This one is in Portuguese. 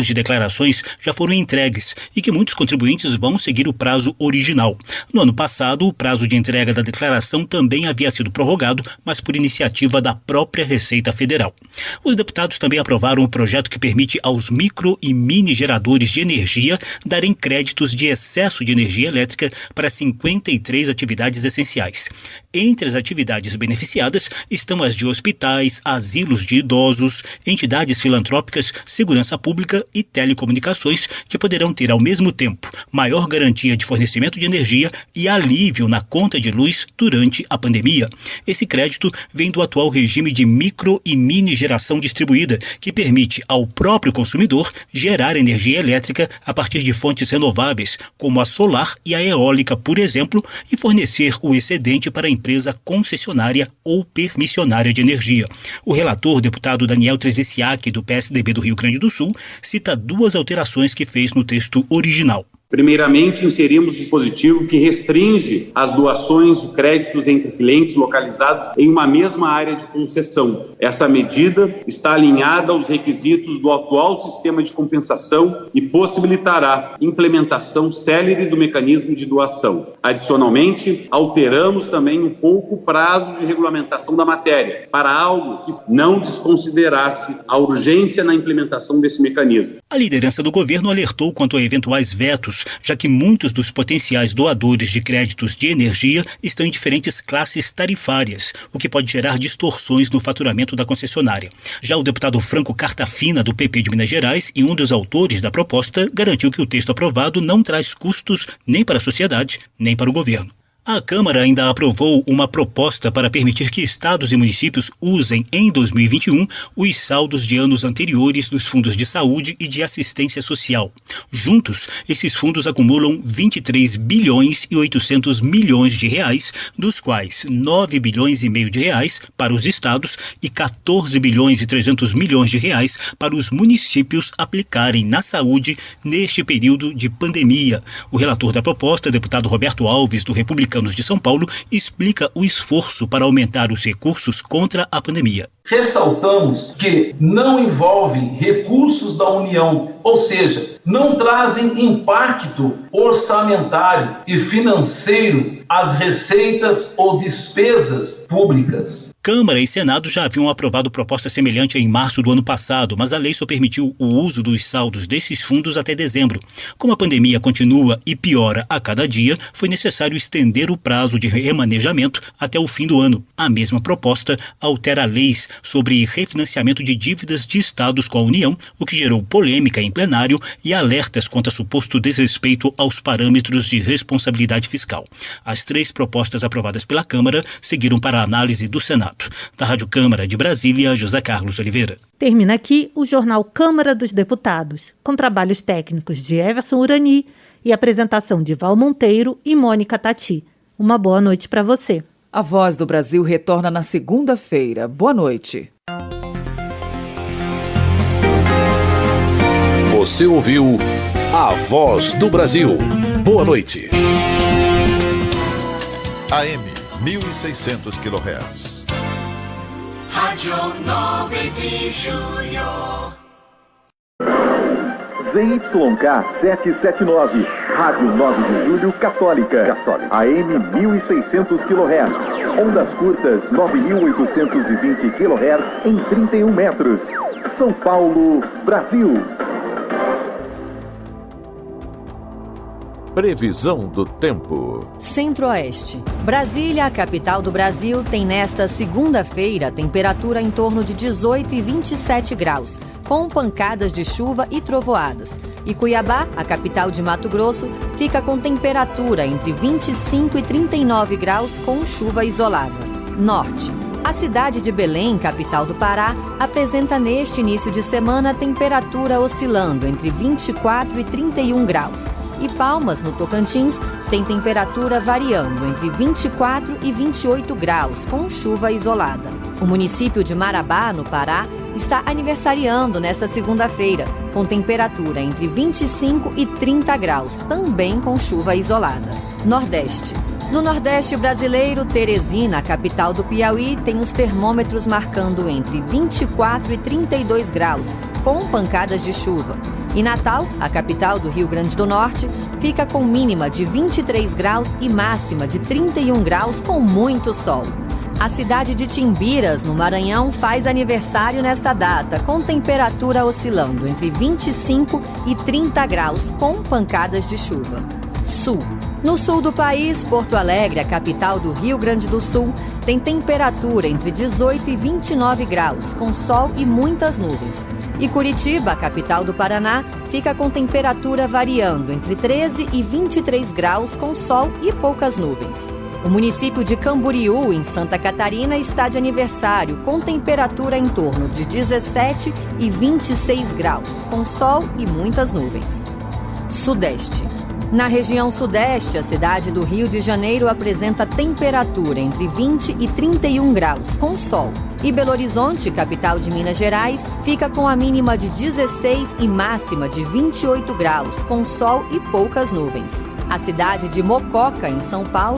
de declarações já foram entregues e que muitos contribuintes vão seguir o prazo original. No ano passado, o prazo de entrega da declaração também havia sido prorrogado, mas por iniciativa da própria Receita Federal. Os deputados também aprovaram o projeto que permite aos micro e mini geradores de energia darem créditos de excesso de energia elétrica para 53 atividades essenciais. Entre as atividades beneficiadas estão as de hospitais, asilos de idosos, entidades filantrópicas, segurança pública e telecomunicações, que poderão ter ao mesmo tempo maior garantia de fornecimento de energia e alívio na conta de luz durante a pandemia. Esse crédito vem do atual regime de micro e mini geração distribuída, que permite ao próprio consumidor gerar energia elétrica a partir de fontes renováveis, como a solar e a eólica, por exemplo, e fornecer o excedente para a empresa concessionária ou permissionária de energia. O relator, deputado Daniel Treziciak, do PSDB do Rio Grande do Sul, cita duas alterações que fez no texto original. Primeiramente, inserimos dispositivo que restringe as doações de créditos entre clientes localizados em uma mesma área de concessão. Essa medida está alinhada aos requisitos do atual sistema de compensação e possibilitará implementação célere do mecanismo de doação. Adicionalmente, alteramos também um pouco o prazo de regulamentação da matéria, para algo que não desconsiderasse a urgência na implementação desse mecanismo. A liderança do governo alertou quanto a eventuais vetos, já que muitos dos potenciais doadores de créditos de energia estão em diferentes classes tarifárias, o que pode gerar distorções no faturamento da concessionária. Já o deputado Franco Cartafina, do PP de Minas Gerais, e um dos autores da proposta, garantiu que o texto aprovado não traz custos nem para a sociedade, nem para o governo. A Câmara ainda aprovou uma proposta para permitir que estados e municípios usem em 2021 os saldos de anos anteriores dos fundos de saúde e de assistência social. Juntos, esses fundos acumulam 23 bilhões e 800 milhões de reais, dos quais 9 bilhões e meio de reais para os estados e 14 bilhões e 300 milhões de reais para os municípios aplicarem na saúde neste período de pandemia. O relator da proposta, deputado Roberto Alves, do Republicanos de São Paulo, explica o esforço para aumentar os recursos contra a pandemia. Ressaltamos que não envolvem recursos da União, ou seja, não trazem impacto orçamentário e financeiro às receitas ou despesas públicas. Câmara e Senado já haviam aprovado proposta semelhante em março do ano passado, mas a lei só permitiu o uso dos saldos desses fundos até dezembro. Como a pandemia continua e piora a cada dia, foi necessário estender o prazo de remanejamento até o fim do ano. A mesma proposta altera leis sobre refinanciamento de dívidas de estados com a União, o que gerou polêmica em plenário e alertas quanto a suposto desrespeito aos parâmetros de responsabilidade fiscal. As três propostas aprovadas pela Câmara seguiram para a análise do Senado. Da Rádio Câmara de Brasília, José Carlos Oliveira. Termina aqui o jornal Câmara dos Deputados, com trabalhos técnicos de Everson Urani e apresentação de Val Monteiro e Mônica Tati. Uma boa noite para você. A Voz do Brasil retorna na segunda-feira. Boa noite. Você ouviu A Voz do Brasil. Boa noite. AM 1600 kHz. Rádio 9 de Julho. ZYK 779, Rádio 9 de Julho Católica. AM 1600 kHz. Ondas curtas 9.820 kHz em 31 metros. São Paulo, Brasil. Previsão do tempo. Centro-Oeste. Brasília, a capital do Brasil, tem nesta segunda-feira temperatura em torno de 18 e 27 graus, com pancadas de chuva e trovoadas. E Cuiabá, a capital de Mato Grosso, fica com temperatura entre 25 e 39 graus, com chuva isolada. Norte. A cidade de Belém, capital do Pará, apresenta neste início de semana temperatura oscilando entre 24 e 31 graus. E Palmas, no Tocantins, tem temperatura variando entre 24 e 28 graus, com chuva isolada. O município de Marabá, no Pará, está aniversariando nesta segunda-feira, com temperatura entre 25 e 30 graus, também com chuva isolada. Nordeste. No Nordeste brasileiro, Teresina, capital do Piauí, tem os termômetros marcando entre 24 e 32 graus, com pancadas de chuva. E Natal, a capital do Rio Grande do Norte, fica com mínima de 23 graus e máxima de 31 graus com muito sol. A cidade de Timbiras, no Maranhão, faz aniversário nesta data, com temperatura oscilando entre 25 e 30 graus, com pancadas de chuva. Sul. No sul do país, Porto Alegre, a capital do Rio Grande do Sul, tem temperatura entre 18 e 29 graus, com sol e muitas nuvens. E Curitiba, a capital do Paraná, fica com temperatura variando entre 13 e 23 graus, com sol e poucas nuvens. O município de Camboriú, em Santa Catarina, está de aniversário, com temperatura em torno de 17 e 26 graus, com sol e muitas nuvens. Sudeste. Na região sudeste, a cidade do Rio de Janeiro apresenta temperatura entre 20 e 31 graus, com sol. E Belo Horizonte, capital de Minas Gerais, fica com a mínima de 16 e máxima de 28 graus, com sol e poucas nuvens. A cidade de Mococa, em São Paulo,